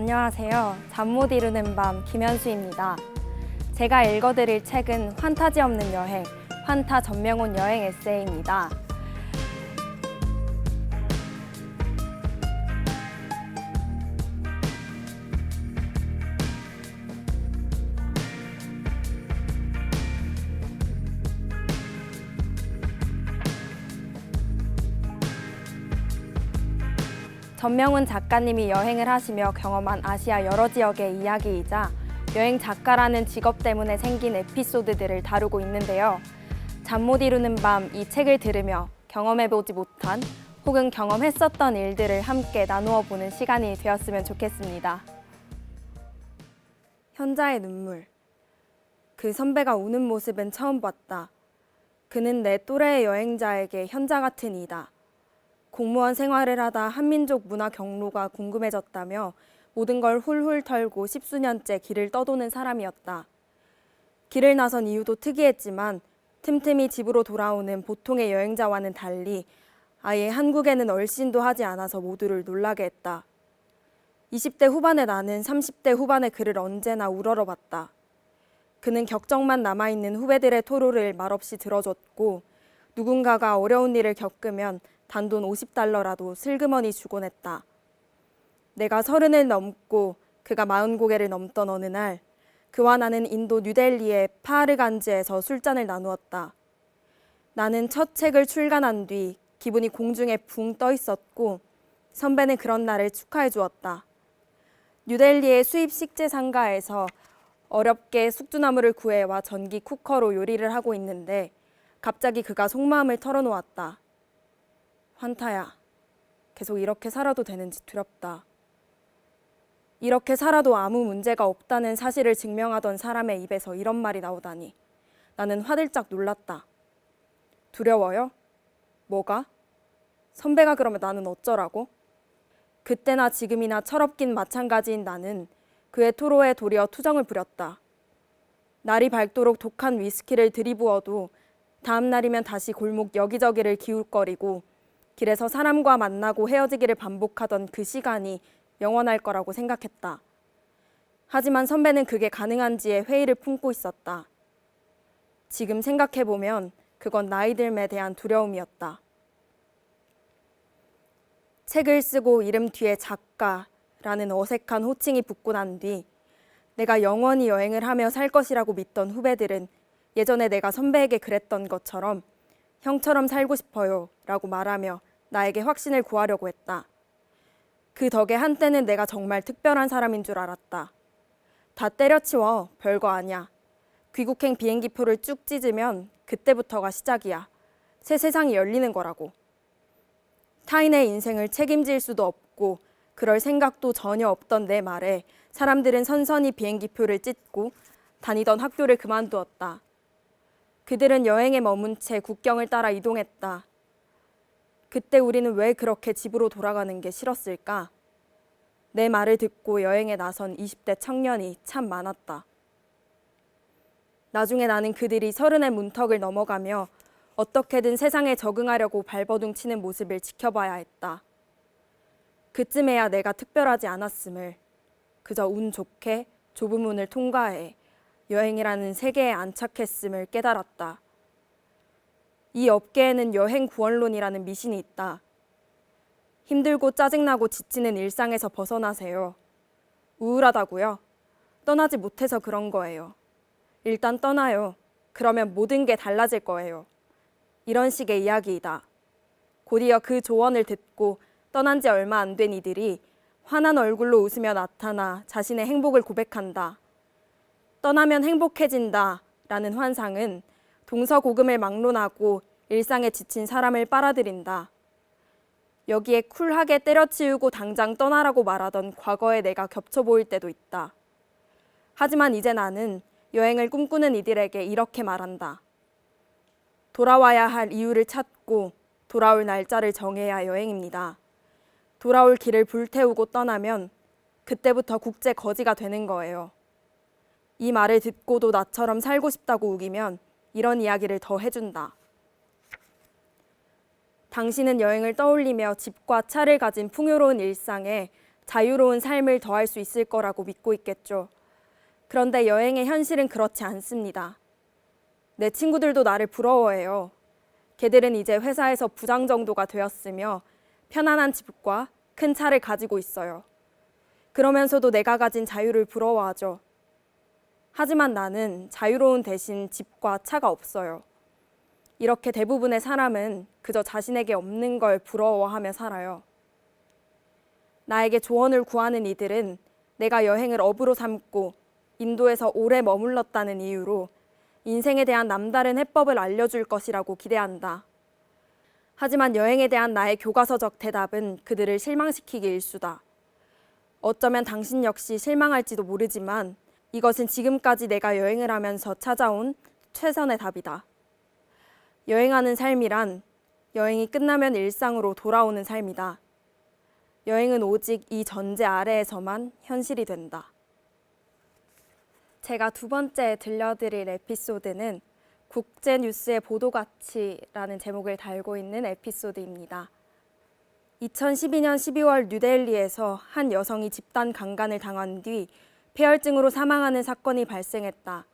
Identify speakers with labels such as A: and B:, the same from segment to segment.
A: 안녕하세요. 잠 못 이루는 밤 김현수입니다. 제가 읽어드릴 책은 환타지 없는 여행, 환타 전명훈 여행 에세이입니다. 전명훈 작가님이 여행을 하시며 경험한 아시아 여러 지역의 이야기이자 여행 작가라는 직업 때문에 생긴 에피소드들을 다루고 있는데요. 잠 못 이루는 밤 이 책을 들으며 경험해보지 못한 혹은 경험했었던 일들을 함께 나누어 보는 시간이 되었으면 좋겠습니다. 현자의 눈물. 그 선배가 우는 모습은 처음 봤다. 그는 내 또래의 여행자에게 현자 같은 이다. 공무원 생활을 하다 한민족 문화 경로가 궁금해졌다며 모든 걸 훌훌 털고 10수년째 길을 떠도는 사람이었다. 길을 나선 이유도 특이했지만 틈틈이 집으로 돌아오는 보통의 여행자와는 달리 아예 한국에는 얼씬도 하지 않아서 모두를 놀라게 했다. 20대 후반의 나는 30대 후반의 그를 언제나 우러러봤다. 그는 격정만 남아있는 후배들의 토로를 말없이 들어줬고 누군가가 어려운 일을 겪으면 단돈 $50라도 슬그머니 주곤 했다. 내가 30을 넘고 그가 40고개를 넘던 어느 날 그와 나는 인도 뉴델리의 파하르간지에서 술잔을 나누었다. 나는 첫 책을 출간한 뒤 기분이 공중에 붕 떠 있었고 선배는 그런 날을 축하해 주었다. 뉴델리의 수입 식재 상가에서 어렵게 숙주나무를 구해와 전기 쿠커로 요리를 하고 있는데 갑자기 그가 속마음을 털어놓았다. 환타야, 계속 이렇게 살아도 되는지 두렵다. 이렇게 살아도 아무 문제가 없다는 사실을 증명하던 사람의 입에서 이런 말이 나오다니 나는 화들짝 놀랐다. 두려워요? 뭐가? 선배가 그러면 나는 어쩌라고? 그때나 지금이나 철없긴 마찬가지인 나는 그의 토로에 도리어 투정을 부렸다. 날이 밝도록 독한 위스키를 들이부어도 다음 날이면 다시 골목 여기저기를 기웃거리고 길에서 사람과 만나고 헤어지기를 반복하던 그 시간이 영원할 거라고 생각했다. 하지만 선배는 그게 가능한지에 회의를 품고 있었다. 지금 생각해보면 그건 나이 듦에 대한 두려움이었다. 책을 쓰고 이름 뒤에 작가라는 어색한 호칭이 붙고 난 뒤 내가 영원히 여행을 하며 살 것이라고 믿던 후배들은 예전에 내가 선배에게 그랬던 것처럼 형처럼 살고 싶어요 라고 말하며 나에게 확신을 구하려고 했다. 그 덕에 한때는 내가 정말 특별한 사람인 줄 알았다. 다 때려치워. 별거 아니야. 귀국행 비행기표를 쭉 찢으면 그때부터가 시작이야. 새 세상이 열리는 거라고. 타인의 인생을 책임질 수도 없고 그럴 생각도 전혀 없던 내 말에 사람들은 선선히 비행기표를 찢고 다니던 학교를 그만두었다. 그들은 여행에 머문 채 국경을 따라 이동했다. 그때 우리는 왜 그렇게 집으로 돌아가는 게 싫었을까? 내 말을 듣고 여행에 나선 20대 청년이 참 많았다. 나중에 나는 그들이 30의 문턱을 넘어가며 어떻게든 세상에 적응하려고 발버둥 치는 모습을 지켜봐야 했다. 그쯤에야 내가 특별하지 않았음을, 그저 운 좋게 좁은 문을 통과해 여행이라는 세계에 안착했음을 깨달았다. 이 업계에는 여행 구원론이라는 미신이 있다. 힘들고 짜증나고 지치는 일상에서 벗어나세요. 우울하다고요? 떠나지 못해서 그런 거예요. 일단 떠나요. 그러면 모든 게 달라질 거예요. 이런 식의 이야기이다. 곧이어 그 조언을 듣고 떠난 지 얼마 안 된 이들이 환한 얼굴로 웃으며 나타나 자신의 행복을 고백한다. 떠나면 행복해진다 라는 환상은 동서고금을 막론하고 일상에 지친 사람을 빨아들인다. 여기에 쿨하게 때려치우고 당장 떠나라고 말하던 과거의 내가 겹쳐 보일 때도 있다. 하지만 이제 나는 여행을 꿈꾸는 이들에게 이렇게 말한다. 돌아와야 할 이유를 찾고 돌아올 날짜를 정해야 여행입니다. 돌아올 길을 불태우고 떠나면 그때부터 국제 거지가 되는 거예요. 이 말을 듣고도 나처럼 살고 싶다고 우기면 이런 이야기를 더 해준다. 당신은 여행을 떠올리며 집과 차를 가진 풍요로운 일상에 자유로운 삶을 더할 수 있을 거라고 믿고 있겠죠. 그런데 여행의 현실은 그렇지 않습니다. 내 친구들도 나를 부러워해요. 걔들은 이제 회사에서 부장 정도가 되었으며 편안한 집과 큰 차를 가지고 있어요. 그러면서도 내가 가진 자유를 부러워하죠. 하지만 나는 자유로운 대신 집과 차가 없어요. 이렇게 대부분의 사람은 그저 자신에게 없는 걸 부러워하며 살아요. 나에게 조언을 구하는 이들은 내가 여행을 업으로 삼고 인도에서 오래 머물렀다는 이유로 인생에 대한 남다른 해법을 알려줄 것이라고 기대한다. 하지만 여행에 대한 나의 교과서적 대답은 그들을 실망시키기 일쑤다. 어쩌면 당신 역시 실망할지도 모르지만 이것은 지금까지 내가 여행을 하면서 찾아온 최선의 답이다. 여행하는 삶이란 여행이 끝나면 일상으로 돌아오는 삶이다. 여행은 오직 이 전제 아래에서만 현실이 된다. 제가 두 번째 들려드릴 에피소드는 국제뉴스의 보도가치라는 제목을 달고 있는 에피소드입니다. 2012년 12월 뉴델리에서 한 여성이 집단 강간을 당한 뒤 폐혈증으로 사망하는 사건이 발생했다.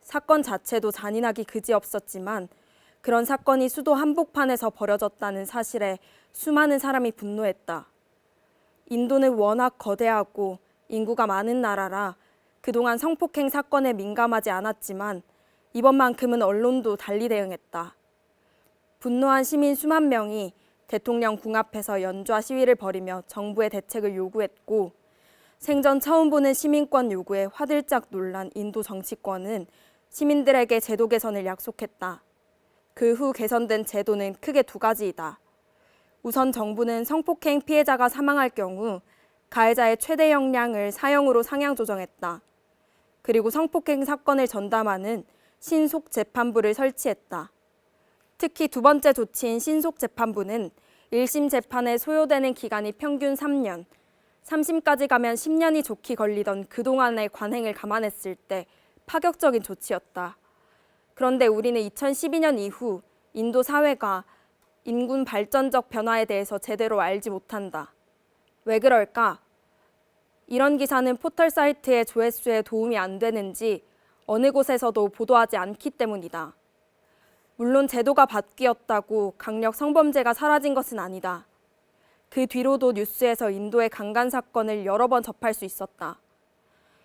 A: 사건 자체도 잔인하기 그지없었지만 그런 사건이 수도 한복판에서 벌어졌다는 사실에 수많은 사람이 분노했다. 인도는 워낙 거대하고 인구가 많은 나라라 그동안 성폭행 사건에 민감하지 않았지만 이번만큼은 언론도 달리 대응했다. 분노한 시민 수만 명이 대통령 궁 앞에서 연좌 시위를 벌이며 정부의 대책을 요구했고 생전 처음 보는 시민권 요구에 화들짝 놀란 인도 정치권은 시민들에게 제도 개선을 약속했다. 그 후 개선된 제도는 크게 두 가지이다. 우선 정부는 성폭행 피해자가 사망할 경우 가해자의 최대 형량을 사형으로 상향 조정했다. 그리고 성폭행 사건을 전담하는 신속재판부를 설치했다. 특히 두 번째 조치인 신속재판부는 1심 재판에 소요되는 기간이 평균 3년, 3심까지 가면 10년이 좋게 걸리던 그동안의 관행을 감안했을 때 파격적인 조치였다. 그런데 우리는 2012년 이후 인도 사회가 인군 발전적 변화에 대해서 제대로 알지 못한다. 왜 그럴까? 이런 기사는 포털 사이트의 조회수에 도움이 안 되는지 어느 곳에서도 보도하지 않기 때문이다. 물론 제도가 바뀌었다고 강력 성범죄가 사라진 것은 아니다. 그 뒤로도 뉴스에서 인도의 강간 사건을 여러 번 접할 수 있었다.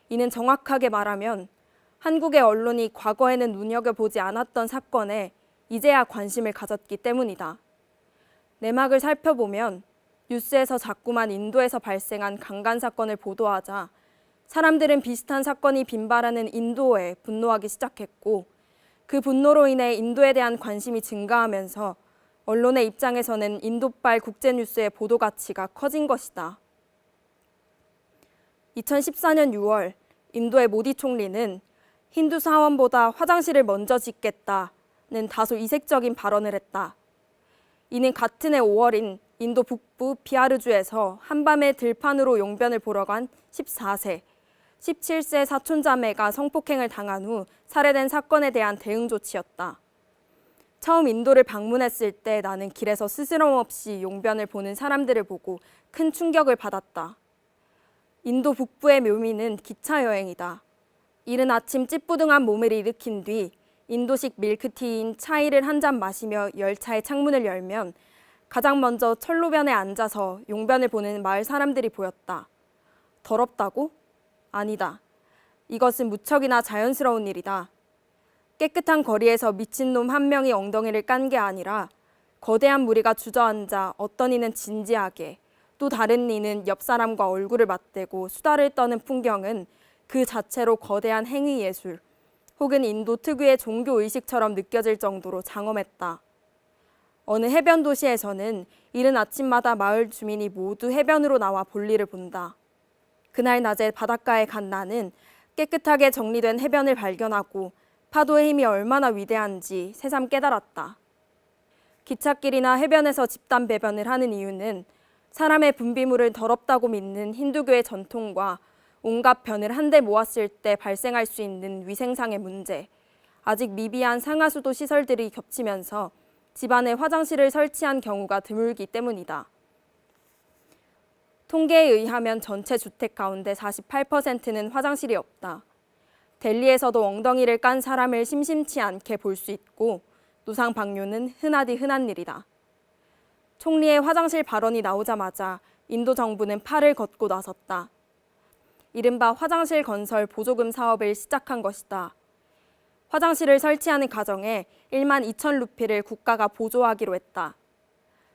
A: 이는 정확하게 말하면 한국의 언론이 과거에는 눈여겨보지 않았던 사건에 이제야 관심을 가졌기 때문이다. 내막을 살펴보면 뉴스에서 자꾸만 인도에서 발생한 강간 사건을 보도하자 사람들은 비슷한 사건이 빈발하는 인도에 분노하기 시작했고 그 분노로 인해 인도에 대한 관심이 증가하면서 언론의 입장에서는 인도발 국제뉴스의 보도 가치가 커진 것이다. 2014년 6월 인도의 모디 총리는 힌두 사원보다 화장실을 먼저 짓겠다는 다소 이색적인 발언을 했다. 이는 같은 해 5월인 인도 북부 비하르주에서 한밤에 들판으로 용변을 보러 간 14세, 17세 사촌자매가 성폭행을 당한 후 살해된 사건에 대한 대응 조치였다. 처음 인도를 방문했을 때 나는 길에서 스스럼 없이 용변을 보는 사람들을 보고 큰 충격을 받았다. 인도 북부의 묘미는 기차 여행이다. 이른 아침 찌뿌둥한 몸을 일으킨 뒤 인도식 밀크티인 차이를 한 잔 마시며 열차의 창문을 열면 가장 먼저 철로변에 앉아서 용변을 보는 마을 사람들이 보였다. 더럽다고? 아니다. 이것은 무척이나 자연스러운 일이다. 깨끗한 거리에서 미친놈 한 명이 엉덩이를 깐 게 아니라 거대한 무리가 주저앉아 어떤 이는 진지하게 또 다른 이는 옆 사람과 얼굴을 맞대고 수다를 떠는 풍경은 그 자체로 거대한 행위 예술 혹은 인도 특유의 종교 의식처럼 느껴질 정도로 장엄했다. 어느 해변 도시에서는 이른 아침마다 마을 주민이 모두 해변으로 나와 볼일을 본다. 그날 낮에 바닷가에 간 나는 깨끗하게 정리된 해변을 발견하고 파도의 힘이 얼마나 위대한지 새삼 깨달았다. 기찻길이나 해변에서 집단 배변을 하는 이유는 사람의 분비물을 더럽다고 믿는 힌두교의 전통과 온갖 변을 한데 모았을 때 발생할 수 있는 위생상의 문제, 아직 미비한 상하수도 시설들이 통계에 의하면 전체 주택 가운데 48%는 화장실이 없다. 델리에서도 엉덩이를 깐 사람을 심심치 않게 볼 수 있고 노상 방뇨는 흔하디 흔한 일이다. 총리의 화장실 발언이 나오자마자 인도 정부는 팔을 걷고 나섰다. 이른바 화장실 건설 보조금 사업을 시작한 것이다. 화장실을 설치하는 가정에 1만 2천 루피를 국가가 보조하기로 했다.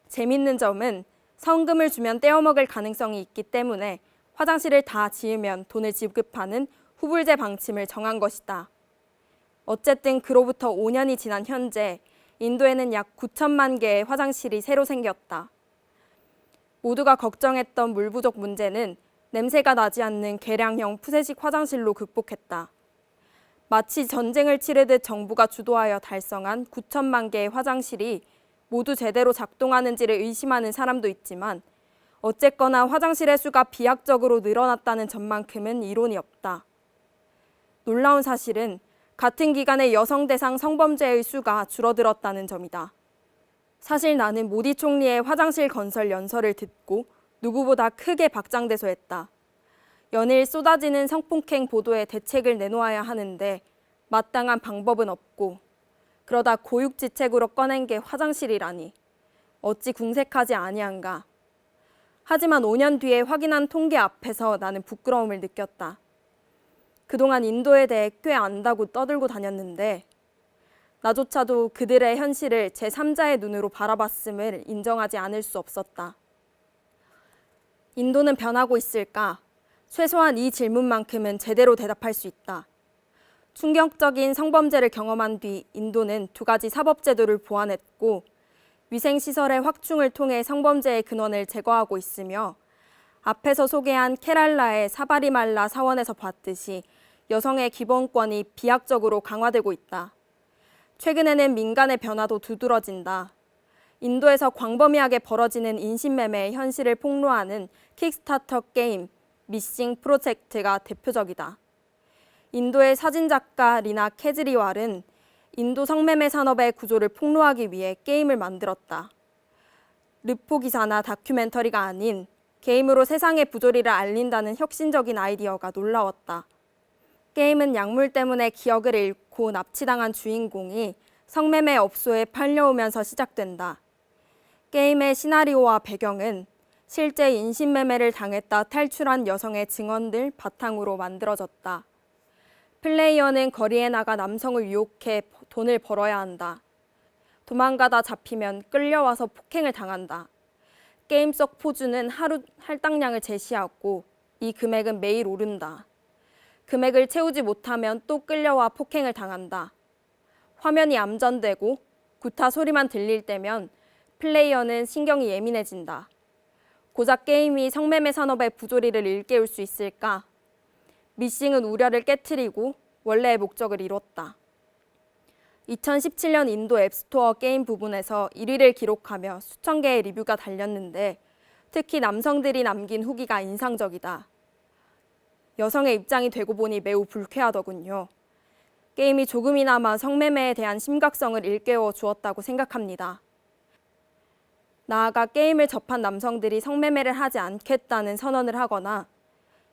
A: 재밌는 점은 성금을 주면 떼어먹을 가능성이 있기 때문에 화장실을 다 지으면 돈을 지급하는 후불제 방침을 정한 것이다. 어쨌든 그로부터 5년이 지난 현재 인도에는 약 9천만 개의 화장실이 새로 생겼다. 모두가 걱정했던 물 부족 문제는 냄새가 나지 않는 개량형 푸세식 화장실로 극복했다. 마치 전쟁을 치르듯 정부가 주도하여 달성한 9천만 개의 화장실이 모두 제대로 작동하는지를 의심하는 사람도 있지만 어쨌거나 화장실의 수가 비약적으로 늘어났다는 점만큼은 이론이 없다. 놀라운 사실은 같은 기간에 여성 대상 성범죄의 수가 줄어들었다는 점이다. 사실 나는 모디 총리의 화장실 건설 연설을 듣고 누구보다 크게 박장대소했다. 연일 쏟아지는 성폭행 보도에 대책을 내놓아야 하는데 마땅한 방법은 없고 그러다 고육지책으로 꺼낸 게 화장실이라니 어찌 궁색하지 아니한가. 하지만 5년 뒤에 확인한 통계 앞에서 나는 부끄러움을 느꼈다. 그동안 인도에 대해 꽤 안다고 떠들고 다녔는데 나조차도 그들의 현실을 제3자의 눈으로 바라봤음을 인정하지 않을 수 없었다. 인도는 변하고 있을까? 최소한 이 질문만큼은 제대로 대답할 수 있다. 충격적인 성범죄를 경험한 뒤 인도는 2가지 사법제도를 보완했고 위생시설의 확충을 통해 성범죄의 근원을 제거하고 있으며 앞에서 소개한 케랄라의 사바리말라 사원에서 봤듯이 여성의 기본권이 비약적으로 강화되고 있다. 최근에는 민간의 변화도 두드러진다. 인도에서 광범위하게 벌어지는 인신매매의 현실을 폭로하는 킥스타터 게임 미싱 프로젝트가 대표적이다. 인도의 사진작가 리나 케즈리왈은 인도 성매매 산업의 구조를 폭로하기 위해 게임을 만들었다. 르포 기사나 다큐멘터리가 아닌 게임으로 세상의 부조리를 알린다는 혁신적인 아이디어가 놀라웠다. 게임은 약물 때문에 기억을 잃고 납치당한 주인공이 성매매 업소에 팔려오면서 시작된다. 게임의 시나리오와 배경은 실제 인신매매를 당했다 탈출한 여성의 증언들 바탕으로 만들어졌다. 플레이어는 거리에 나가 남성을 유혹해 돈을 벌어야 한다. 도망가다 잡히면 끌려와서 폭행을 당한다. 게임 속 포즈는 하루 할당량을 제시하고 이 금액은 매일 오른다. 금액을 채우지 못하면 또 끌려와 폭행을 당한다. 화면이 암전되고 구타 소리만 들릴 때면 플레이어는 신경이 예민해진다. 고작 게임이 성매매 산업의 부조리를 일깨울 수 있을까? 미싱은 우려를 깨트리고 원래의 목적을 이뤘다. 2017년 인도 앱스토어 게임 부분에서 1위를 기록하며 수천 개의 리뷰가 달렸는데 특히 남성들이 남긴 후기가 인상적이다. 여성의 입장이 되고 보니 매우 불쾌하더군요. 게임이 조금이나마 성매매에 대한 심각성을 일깨워 주었다고 생각합니다. 나아가 게임을 접한 남성들이 성매매를 하지 않겠다는 선언을 하거나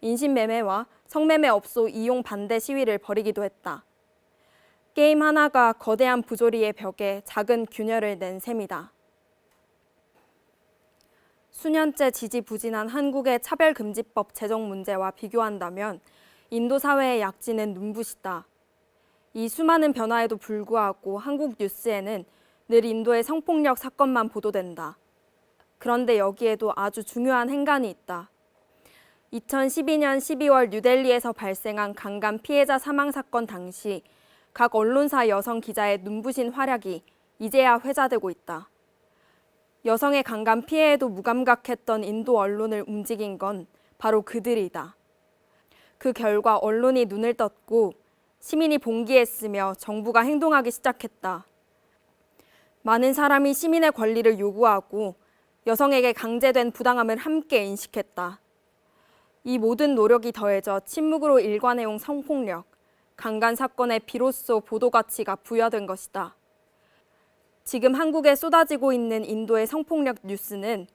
A: 인신매매와 성매매 업소 이용 반대 시위를 벌이기도 했다. 게임 하나가 거대한 부조리의 벽에 작은 균열을 낸 셈이다. 수년째 지지부진한 한국의 차별금지법 제정 문제와 비교한다면 인도 사회의 약진은 눈부시다. 이 수많은 변화에도 불구하고 한국 뉴스에는 늘 인도의 성폭력 사건만 보도된다. 그런데 여기에도 아주 중요한 행간이 있다. 2012년 12월 뉴델리에서 발생한 강간 피해자 사망 사건 당시 각 언론사 여성 기자의 눈부신 활약이 이제야 회자되고 있다. 여성의 강간 피해에도 무감각했던 인도 언론을 움직인 건 바로 그들이다. 그 결과 언론이 눈을 떴고 시민이 봉기했으며 정부가 행동하기 시작했다. 많은 사람이 시민의 권리를 요구하고 여성에게 강제된 부당함을 함께 인식했다. 이 모든 노력이 더해져 침묵으로 일관해온 성폭력, 강간 사건에 비로소 보도 가치가 부여된 것이다. 지금 한국에 쏟아지고 있는 인도의 성폭력 뉴스는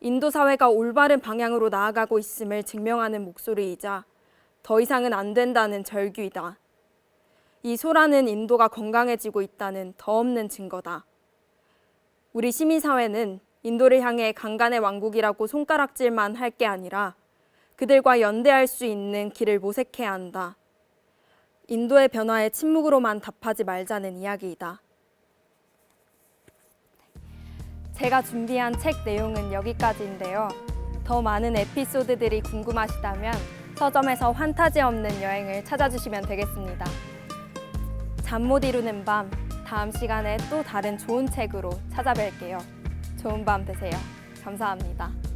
A: 인도 사회가 올바른 방향으로 나아가고 있음을 증명하는 목소리이자 더 이상은 안 된다는 절규이다. 이 소라는 인도가 건강해지고 있다는 더 없는 증거다. 우리 시민사회는 인도를 향해 강간의 왕국이라고 손가락질만 할 게 아니라 그들과 연대할 수 있는 길을 모색해야 한다. 인도의 변화에 침묵으로만 답하지 말자는 이야기이다. 제가 준비한 책 내용은 여기까지인데요. 더 많은 에피소드들이 궁금하시다면 서점에서 환타지 없는 여행을 찾아주시면 되겠습니다. 잠 못 이루는 밤, 다음 시간에 또 다른 좋은 책으로 찾아뵐게요. 좋은 밤 되세요. 감사합니다.